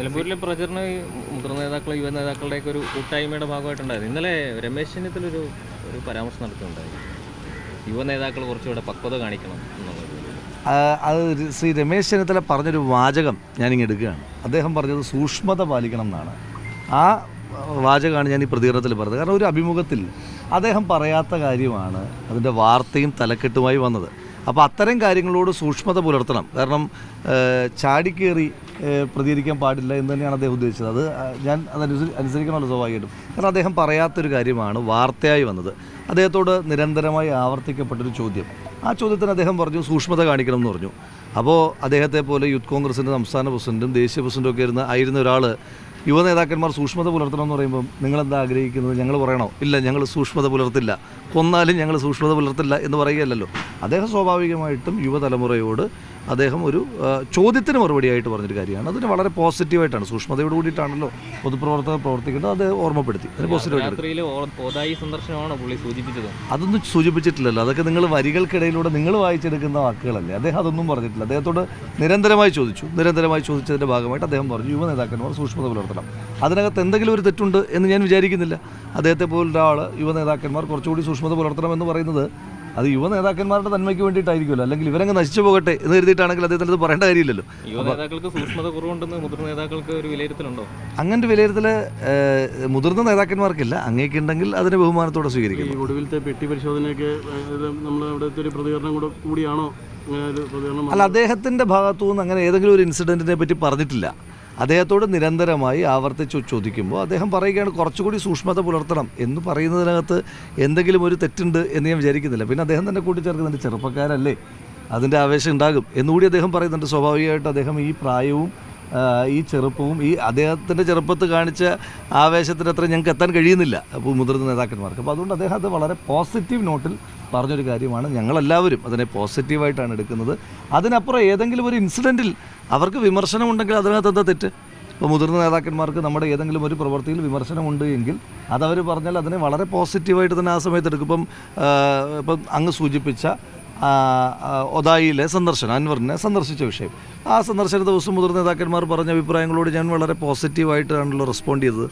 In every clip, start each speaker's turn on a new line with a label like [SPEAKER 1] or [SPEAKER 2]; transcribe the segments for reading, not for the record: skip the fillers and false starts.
[SPEAKER 1] നിലമ്പൂരിലെ പ്രചരണം മുതിർന്ന നേതാക്കൾ യുവ നേതാക്കളുടെയൊക്കെ ഒരു കൂട്ടായ്മയുടെ ഭാഗമായിട്ടുണ്ടായിരുന്നു. ഇന്നലെ രമേശ് ചെന്നിത്തല ഒരു പരാമർശം നടത്തുന്നുണ്ടായി, യുവ നേതാക്കൾ കുറച്ചുകൂടെ പക്വത കാണിക്കണം എന്നുള്ളത്.
[SPEAKER 2] അത് ശ്രീ രമേശ് ചെന്നിത്തല പറഞ്ഞൊരു വാചകം ഞാനിങ്ങനെ എടുക്കുകയാണ്. അദ്ദേഹം പറഞ്ഞത് സൂക്ഷ്മത പാലിക്കണം എന്നാണ്. ആ വാചകമാണ് ഞാൻ ഈ പ്രതികരണത്തിൽ പറഞ്ഞത്. കാരണം ഒരു അഭിമുഖത്തിൽ അദ്ദേഹം പറയാത്ത കാര്യമാണ് അതിൻ്റെ വാർത്തയും തലക്കെട്ടുമായി വന്നത്. അപ്പോൾ അത്തരം കാര്യങ്ങളോട് സൂക്ഷ്മത പുലർത്തണം. കാരണം ചാടിക്കേറി പ്രതികരിക്കാൻ പാടില്ല എന്ന് തന്നെയാണ് അദ്ദേഹം ഉദ്ദേശിച്ചത്. അത് ഞാൻ അനുസരിക്കണമല്ലോ സ്വാഭാവികമായിട്ടും. കാരണം അദ്ദേഹം പറയാത്തൊരു കാര്യമാണ് വാർത്തയായി വന്നത്. അദ്ദേഹത്തോട് നിരന്തരമായി ആവർത്തിക്കപ്പെട്ടൊരു ചോദ്യം. ആ ചോദ്യത്തിന് അദ്ദേഹം പറഞ്ഞു സൂക്ഷ്മത കാണിക്കണം എന്ന് പറഞ്ഞു. അപ്പോൾ അദ്ദേഹത്തെ പോലെ യൂത്ത് കോൺഗ്രസിൻ്റെ സംസ്ഥാന പ്രസിഡൻറ്റും ദേശീയ പ്രസിഡൻറ്റും ഒക്കെ ആയിരുന്ന ഒരാൾ യുവ നേതാക്കന്മാർ സൂക്ഷ്മത പുലർത്തണം എന്ന് പറയുമ്പം നിങ്ങളെന്താ ആഗ്രഹിക്കുന്നത്? ഞങ്ങൾ പറയണോ? ഇല്ല, ഞങ്ങൾ സൂക്ഷ്മത പുലർത്തില്ല, കൊന്നാലും ഞങ്ങൾ സൂക്ഷ്മത പുലർത്തില്ല എന്ന് പറയുകയല്ലോ. അദ്ദേഹം സ്വാഭാവികമായിട്ടും യുവതലമുറയോട് അദ്ദേഹം ഒരു ചോദ്യത്തിന് മറുപടിയായിട്ട് പറഞ്ഞൊരു കാര്യമാണ്. അതിന് വളരെ പോസിറ്റീവായിട്ടാണ്, സൂക്ഷ്മതയോട് കൂടിയിട്ടാണല്ലോ പൊതുപ്രവർത്തകർ പ്രവർത്തിക്കേണ്ടത്. അത് ഓർമ്മപ്പെടുത്തി. അതിന് പോസിറ്റീവായിട്ട് അതൊന്നും സൂചിപ്പിച്ചിട്ടില്ലല്ലോ. അതൊക്കെ നിങ്ങൾ വരികൾക്കിടയിലൂടെ നിങ്ങൾ വായിച്ചെടുക്കുന്ന വാക്കുകളല്ലേ. അദ്ദേഹം അതൊന്നും പറഞ്ഞിട്ടില്ല. അദ്ദേഹത്തോട് നിരന്തരമായി ചോദിച്ചതിൻ്റെ ഭാഗമായിട്ട് അദ്ദേഹം പറഞ്ഞു യുവ നേതാക്കന്മാർ സൂക്ഷ്മത പുലർത്തണം. അതിനകത്ത് എന്തെങ്കിലും ഒരു തെറ്റുണ്ട് എന്ന് ഞാൻ വിചാരിക്കുന്നില്ല. അദ്ദേഹത്തെ പോലൊരാൾ യുവ നേതാക്കന്മാർ കുറച്ചുകൂടി സൂക്ഷ്മത പുലർത്തണമെന്ന് പറയുന്നത് അത് യുവ നേതാക്കന്മാരുടെ നന്മയ്ക്ക് വേണ്ടിയിട്ടായിരിക്കുമല്ലോ. അല്ലെങ്കിൽ ഇവരങ്ങ് നശിച്ചു പോകട്ടെ എന്ന് കരുതിയിട്ടാണെങ്കിൽ അദ്ദേഹത്തിന് അത് പറയേണ്ട കാര്യമില്ലല്ലോ.
[SPEAKER 1] യുവ നേതാക്കൾക്ക് സൂക്ഷ്മത കുറവുണ്ടെന്ന് മുതിർന്ന നേതാക്കൾക്ക് ഒരു വിലയിരുത്തലുണ്ടോ?
[SPEAKER 2] അങ്ങനത്തെ വിലയിരുത്തൽ മുതിർന്ന നേതാക്കന്മാർക്കില്ല. അങ്ങേക്കുണ്ടെങ്കിൽ അതിനെ ബഹുമാനത്തോടെ സ്വീകരിക്കും.
[SPEAKER 3] ഒടുവിലത്തെ പെട്ടി പരിശോധനയൊക്കെ നമ്മൾ അവിടുത്തെ ഒരു പ്രതികരണം കൂടിയാണോ?
[SPEAKER 2] അല്ല, അദ്ദേഹത്തിൻ്റെ ഭാഗത്തു നിന്ന് അങ്ങനെ ഏതെങ്കിലും ഒരു ഇൻസിഡൻറ്റിനെ പറ്റി പറഞ്ഞിട്ടില്ല. അദ്ദേഹത്തോട് നിരന്തരമായി ആവർത്തിച്ച് ചോദിക്കുമ്പോൾ അദ്ദേഹം പറയുകയാണ് കുറച്ചുകൂടി സൂക്ഷ്മത പുലർത്തണം എന്ന് പറയുന്നതിനകത്ത് എന്തെങ്കിലും ഒരു തെറ്റുണ്ട് എന്ന് ഞാൻ വിചാരിക്കുന്നില്ല. പിന്നെ അദ്ദേഹം തന്നെ കൂട്ടിച്ചേർക്കുന്നുണ്ട് ചെറുപ്പക്കാരല്ലേ, അതിൻ്റെ ആവേശം ഉണ്ടാകും എന്നുകൂടി അദ്ദേഹം പറയുന്നുണ്ട്. സ്വാഭാവികമായിട്ട് അദ്ദേഹം ഈ പ്രായവും ഈ ചെറുപ്പവും ഈ അദ്ദേഹത്തിൻ്റെ ചെറുപ്പത്ത് കാണിച്ച ആവേശത്തിന് അത്ര ഞങ്ങൾക്ക് എത്താൻ കഴിയുന്നില്ല അപ്പോൾ മുതിർന്ന നേതാക്കന്മാർക്ക്. അപ്പോൾ അതുകൊണ്ട് അദ്ദേഹം അത് വളരെ പോസിറ്റീവ് നോട്ടിൽ പറഞ്ഞൊരു കാര്യമാണ്. ഞങ്ങളെല്ലാവരും അതിനെ പോസിറ്റീവായിട്ടാണ് എടുക്കുന്നത്. അതിനപ്പുറം ഏതെങ്കിലും ഒരു ഇൻസിഡൻറ്റിൽ അവർക്ക് വിമർശനമുണ്ടെങ്കിൽ അതിനകത്ത് എന്താ തെറ്റ്? ഇപ്പോൾ മുതിർന്ന നേതാക്കന്മാർക്ക് നമ്മുടെ ഏതെങ്കിലും ഒരു പ്രവൃത്തിയിൽ വിമർശനമുണ്ട് എങ്കിൽ അതവർ പറഞ്ഞാൽ അതിനെ വളരെ പോസിറ്റീവായിട്ട് തന്നെ ആ സമയത്ത് എടുക്കും. ഇപ്പം അങ്ങ് സൂചിപ്പിച്ച ഒതായിയിലെ സന്ദർശനം, അൻവറിനെ സന്ദർശിച്ച വിഷയം, ആ സന്ദർശന ദിവസം മുതിർന്ന നേതാക്കന്മാർ പറഞ്ഞ അഭിപ്രായങ്ങളോട് ഞാൻ വളരെ പോസിറ്റീവായിട്ടാണല്ലോ റെസ്പോണ്ട് ചെയ്തത്.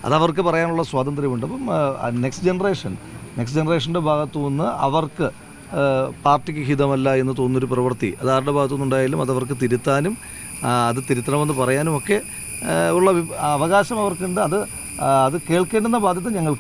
[SPEAKER 2] അതവർക്ക് പറയാനുള്ള സ്വാതന്ത്ര്യമുണ്ട്. അപ്പം നെക്സ്റ്റ് ജനറേഷൻ്റെ ഭാഗത്തു നിന്ന് അവർക്ക് പാർട്ടിക്ക് ഹിതമല്ല എന്ന് തോന്നുന്നൊരു പ്രവൃത്തി അതാരുടെ ഭാഗത്തു നിന്നുണ്ടായാലും അതവർക്ക് തിരുത്താനും അത് തിരുത്തണമെന്ന് പറയാനും ഒക്കെ ഉള്ള അവകാശം അവർക്കുണ്ട്. അത് കേൾക്കേണ്ടുന്ന ബാധ്യത ഞങ്ങൾക്ക്